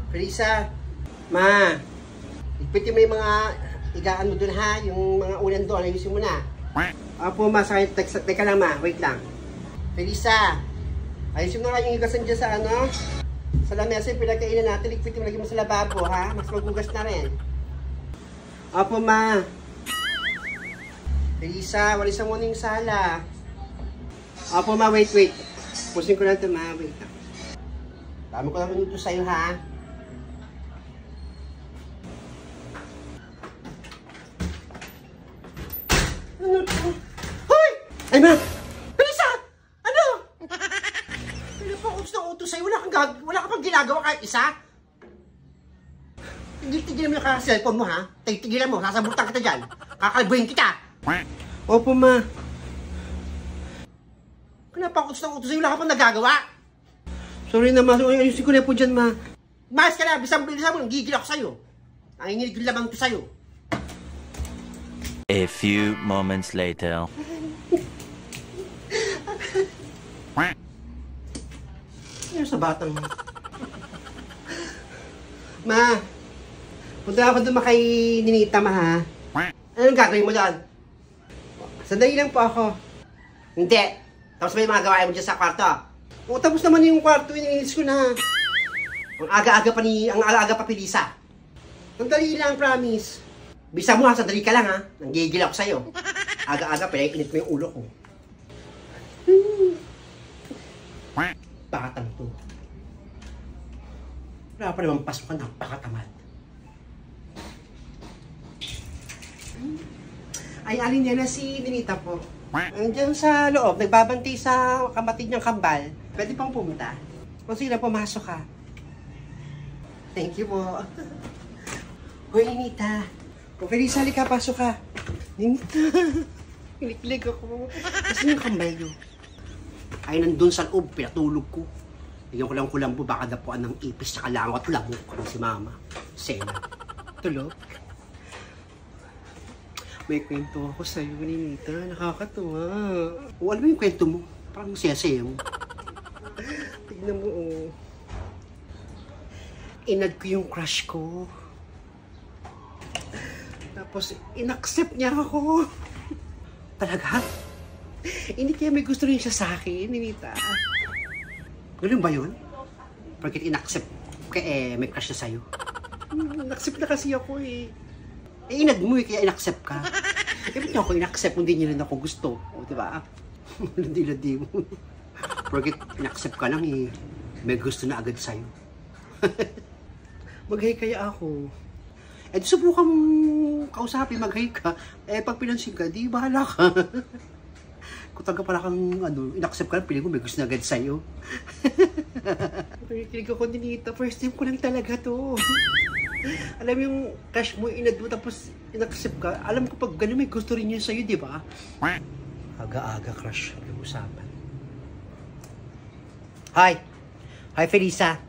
Felisa, ma, ipitin mo yung mga igaan mo dun ha, yung mga ulan doon, ayusin mo na. Opo ma, teka lang ma, wait lang. Felisa, ayusin mo na yung higasan dyan sa ano, sa lamesa yung pinagkainan natin, ipitin mo lagi mo sa lababo ha, mas magugas na rin. Opo ma. Felisa, walisan mo na yung sala. Opo ma, wait. Pusin ko lang ito ma, wait lang. Dami ko lang minuto sa'yo ha. Hoy! Ay ma! Felisa! Ano? Ano pa utos ng utos sa'yo? Wala ka pang ginagawa kahit isa? Tigilan mo yung kaka-cellphone mo ha? Tigilan mo, sasabutan kita dyan. Kakalbuhin kita. Opo ma. Ano pa utos ng utos sa'yo? Wala ka pang nagagawa? Sorry na ma. Ayusin ko na po dyan ma. Mas ka na, bisan mo, nagigil ako sa'yo. Nanginginig yung lamang ko sa'yo. A few moments later. Ano sa batang ma, punta ako doon kay Ninita ma ha. Anong gagawin mo doon? Sandali lang po ako. Hindi. Tapos may mga gawain mo dyan sa kwarto. O tapos naman yung kwarto, ininis ko na. Ang aga-aga pa Felisa. Sandali lang, promise. Bisa mo ha, sandali ka lang ha. Nanggigil ako sa'yo. Aga-aga, pinaipinit mo yung ulo ko. Bakatang to. Wala pa naman pasukan, napakatamad. Ay, alin niya na si Ninita po. Andiyan sa loob, nagbabantay sa kapatid niyang kambal. Pwede pang pumunta. O sige na, pumasok ka. Thank you po. Hoy, Ninita. O, Felisa, halika, pasok ka. Ninita. Kiniklig ako. Kasi yung kambal niyo. Ay, nandun sa loob, pinatulog ko. Bigyan ko lang kulambo, baka dapuan ng ipis sa kalangot lamok ko si Mama. Sena. Tulog. May kwento ako sa'yo, Ninita. Nakakatuwa. O, alam mo yung kwento mo? Parang saya-saya mo. Tignan mo, oh. Inad ko yung crush ko. Tapos, inaccept niya ako. Talaga? Hindi kaya may gusto rin siya sa akin, Ninita. Ganun ba yun? Porque inaccept ka may crush na sa'yo. Inaccept na kasi ako eh. Inad mo kaya inaccept ka. Ba't niya ako inaccept kung di niya rin ako gusto? O, diba? Landi-landi mo. Porque inaccept ka lang eh. May gusto na agad sa'yo. Mag-hi kaya ako. Eh, subukan mong kausapin, mag-hi ka. Eh, pag pinansin ka, di bahala ka. Kung taga pala kang, in-accept ka lang, piling mo may gusto na agad sa'yo. Nakikinig ako, Ninita. First time ko lang talaga to. Alam mo yung crush mo, inad mo, tapos in-accept ka. Alam ko pag gano'n may gusto rin yun sa'yo, di ba? Aga-aga crush ang usapan. Hi! Hi, Felisa.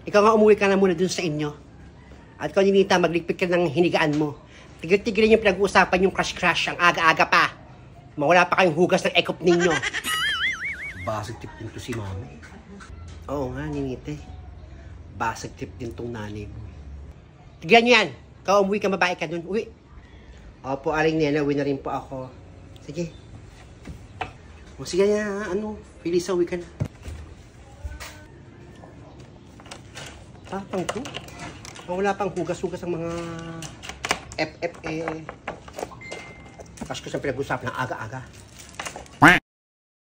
Ikaw nga umuwi ka na muna dun sa inyo. At ikaw, Ninita, magligpit ka ng hinigaan mo. Tigil-tigilan yung pinag-uusapan yung crush-crush ang aga-aga pa. Mawala pa kayong hugas ng ekop ninyo. Basag tip din to si Mami. Oo nga, Ninita. Basag tip din tong nanay mo. Tigilan nyo yan. Ikaw, umuwi ka, babae ka dun. Uwi. Opo, aring nena, uwi na rin po ako. Sige. O sige na, Felisa, uwi ka na. Tapang to. Wala pang hugas-hugas ang mga FF eh. Tapos ko siyang pinag-usap ng aga-aga.